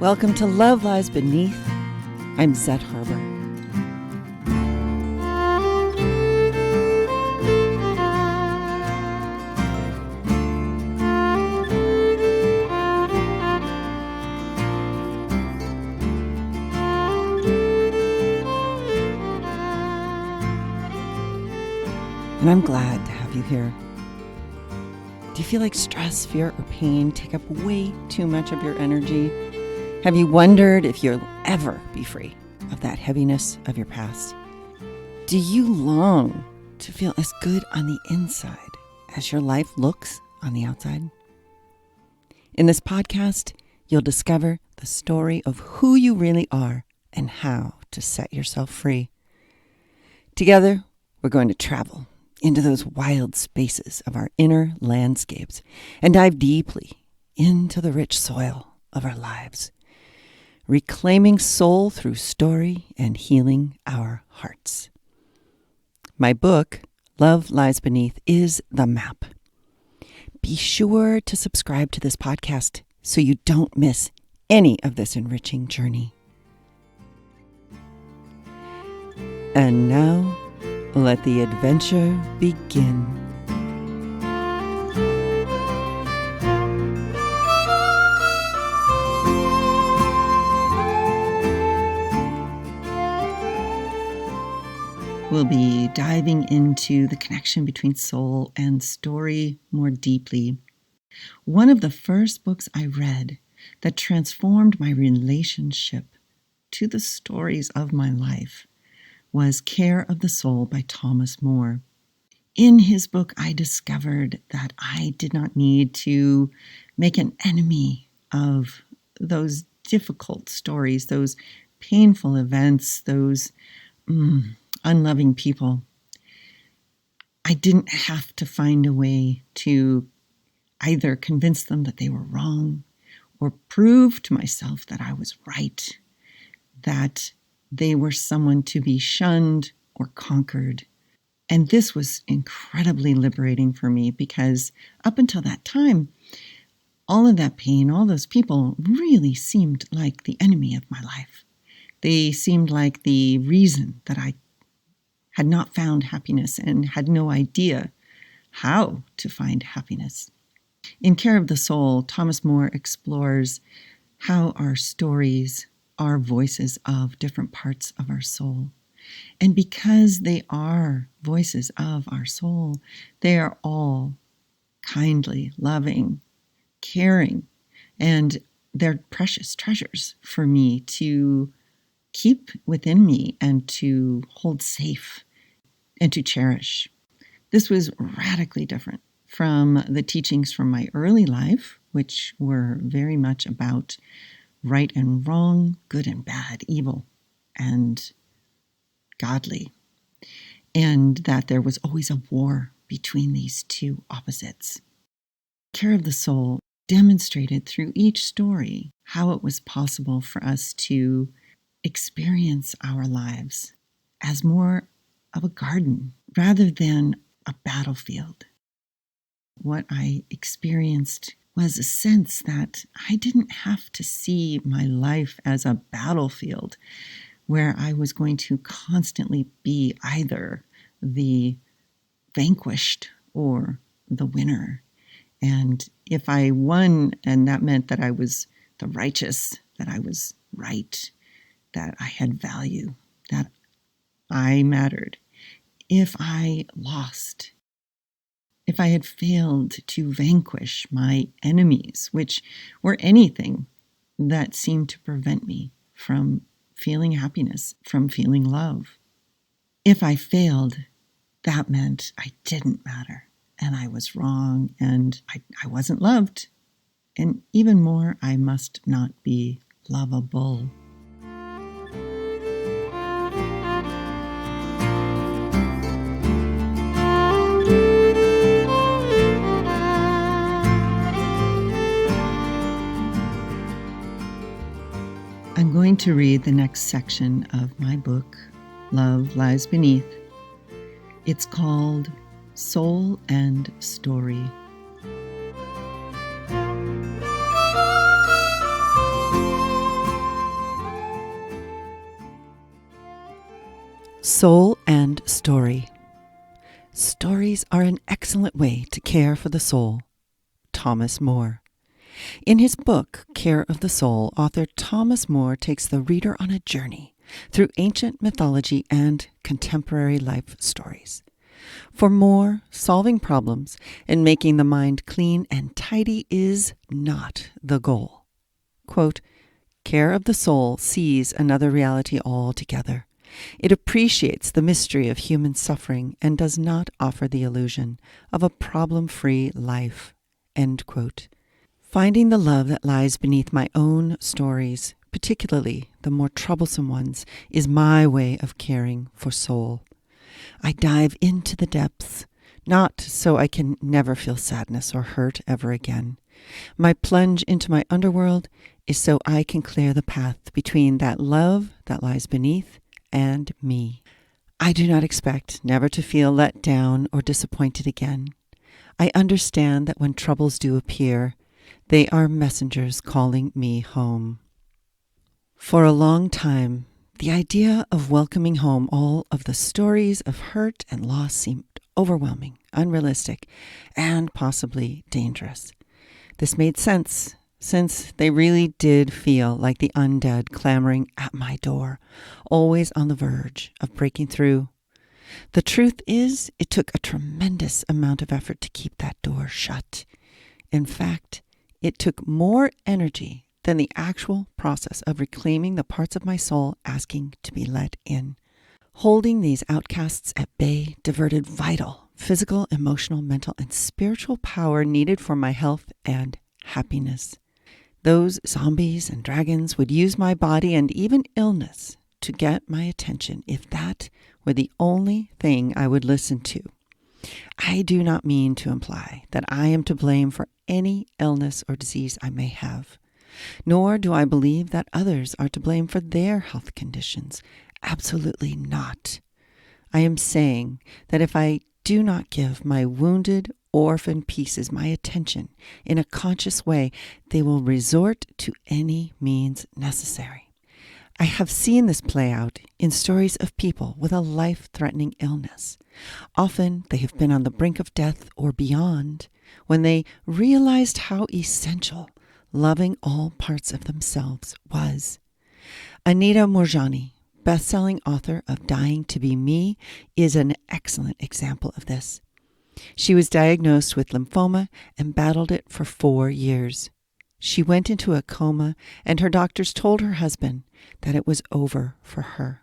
Welcome to Love Lies Beneath. I'm Zet Harbor. And I'm glad to have you here. Do you feel like stress, fear, or pain take up way too much of your energy? Have you wondered if you'll ever be free of that heaviness of your past? Do you long to feel as good on the inside as your life looks on the outside? In this podcast, you'll discover the story of who you really are and how to set yourself free. Together, we're going to travel into those wild spaces of our inner landscapes and dive deeply into the rich soil of our lives, reclaiming soul through story and healing our hearts. My book, Love Lies Beneath, is the map. Be sure to subscribe to this podcast so you don't miss any of this enriching journey. And now, let the adventure begin. We'll be diving into the connection between soul and story more deeply. One of the first books I read that transformed my relationship to the stories of my life was Care of the Soul by Thomas More. In his book, I discovered that I did not need to make an enemy of those difficult stories, those painful events, those unloving people. I didn't have to find a way to either convince them that they were wrong or prove to myself that I was right, that they were someone to be shunned or conquered. And this was incredibly liberating for me because up until that time, all of that pain, all those people really seemed like the enemy of my life. They seemed like the reason that I had not found happiness and had no idea how to find happiness. In Care of the Soul, Thomas More explores how our stories are voices of different parts of our soul. And because they are voices of our soul, they are all kindly, loving, caring, and they're precious treasures for me to keep within me and to hold safe and to cherish. This was radically different from the teachings from my early life, which were very much about right and wrong, good and bad, evil and godly, and that there was always a war between these two opposites. Care of the Soul demonstrated through each story how it was possible for us to experience our lives as more of a garden rather than a battlefield. What I experienced was a sense that I didn't have to see my life as a battlefield where I was going to constantly be either the vanquished or the winner. And if I won, and that meant that I was the righteous, that I was right, that I had value, that I mattered. If I lost, if I had failed to vanquish my enemies, which were anything that seemed to prevent me from feeling happiness, from feeling love. If I failed, that meant I didn't matter and I was wrong and I wasn't loved. And even more, I must not be lovable. I'm going to read the next section of my book, Love Lies Beneath. It's called Soul and Story. Soul and story. Stories are an excellent way to care for the soul. Thomas More. In his book, Care of the Soul, author Thomas More takes the reader on a journey through ancient mythology and contemporary life stories. For More, solving problems and making the mind clean and tidy is not the goal. Quote, Care of the Soul sees another reality altogether. It appreciates the mystery of human suffering and does not offer the illusion of a problem-free life. End quote. Finding the love that lies beneath my own stories, particularly the more troublesome ones, is my way of caring for soul. I dive into the depths, not so I can never feel sadness or hurt ever again. My plunge into my underworld is so I can clear the path between that love that lies beneath and me. I do not expect never to feel let down or disappointed again. I understand that when troubles do appear, they are messengers calling me home. For a long time, the idea of welcoming home all of the stories of hurt and loss seemed overwhelming, unrealistic, and possibly dangerous. This made sense, since they really did feel like the undead clamoring at my door, always on the verge of breaking through. The truth is, it took a tremendous amount of effort to keep that door shut. In fact, it took more energy than the actual process of reclaiming the parts of my soul asking to be let in. Holding these outcasts at bay diverted vital, physical, emotional, mental, and spiritual power needed for my health and happiness. Those zombies and dragons would use my body and even illness to get my attention if that were the only thing I would listen to. I do not mean to imply that I am to blame for any illness or disease I may have, nor do I believe that others are to blame for their health conditions. Absolutely not. I am saying that if I do not give my wounded, orphan pieces my attention in a conscious way, they will resort to any means necessary. I have seen this play out in stories of people with a life-threatening illness. Often they have been on the brink of death or beyond when they realized how essential loving all parts of themselves was. Anita Moorjani, best-selling author of Dying to Be Me, is an excellent example of this. She was diagnosed with lymphoma and battled it for 4 years. She went into a coma, and her doctors told her husband that it was over for her.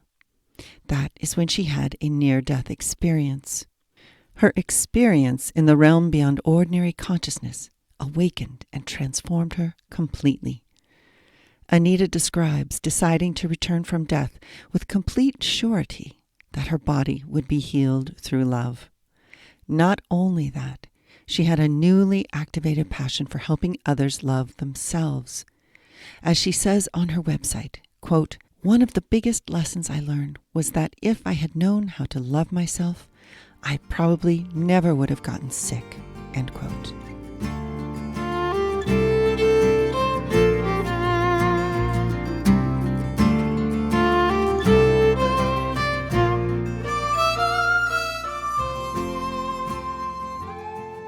That is when she had a near-death experience. Her experience in the realm beyond ordinary consciousness awakened and transformed her completely. Anita describes deciding to return from death with complete surety that her body would be healed through love. Not only that, she had a newly activated passion for helping others love themselves. As she says on her website, quote, One of the biggest lessons I learned was that if I had known how to love myself, I probably never would have gotten sick, end quote.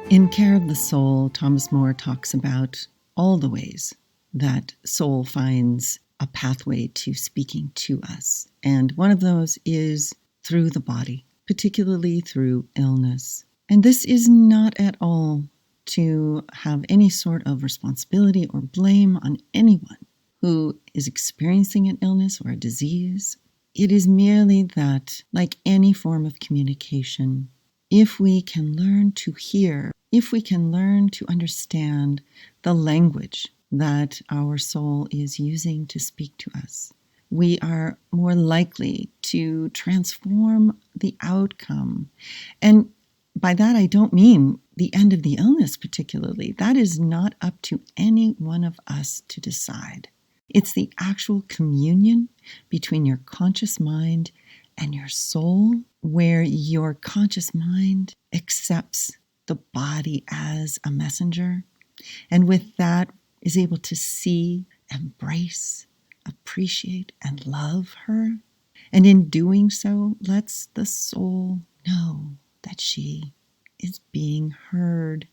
In Care of the Soul, Thomas More talks about all the ways that soul finds a pathway to speaking to us. And one of those is through the body, particularly through illness. And this is not at all to have any sort of responsibility or blame on anyone who is experiencing an illness or a disease. It is merely that, like any form of communication, if we can learn to hear, if we can learn to understand the language that our soul is using to speak to us, we are more likely to transform the outcome. And by that, I don't mean the end of the illness particularly. That is not up to any one of us to decide. It's the actual communion between your conscious mind and your soul, where your conscious mind accepts the body as a messenger, and with that is able to see, embrace, appreciate, and love her. and in doing so, lets the soul know that she is being heard.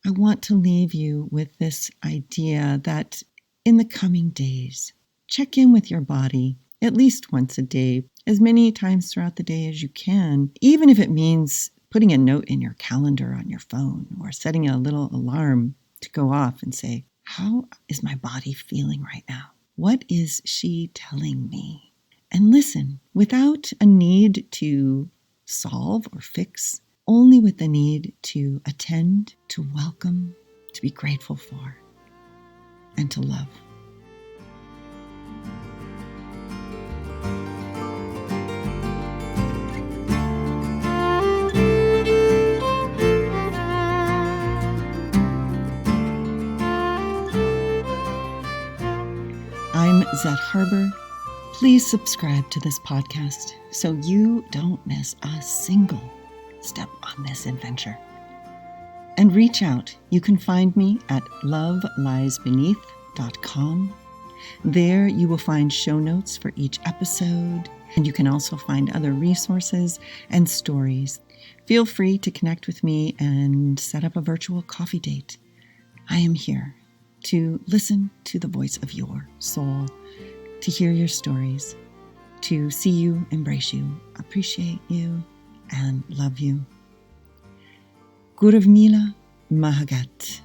I want to leave you with this idea that in the coming days, check in with your body at least once a day, as many times throughout the day as you can, even if it means putting a note in your calendar on your phone or setting a little alarm to go off and say, how is my body feeling right now? What is she telling me? And listen without a need to solve or fix, only with the need to attend, to welcome, to be grateful for, and to love. I'm Zet Harbor. Please subscribe to this podcast so you don't miss a single step on this adventure. And reach out. You can find me at loveliesbeneath.com. There you will find show notes for each episode, and you can also find other resources and stories. Feel free to connect with me and set up a virtual coffee date. I am here to listen to the voice of your soul, to hear your stories, to see you, embrace you, appreciate you, and love you. Guravmila Mahagat.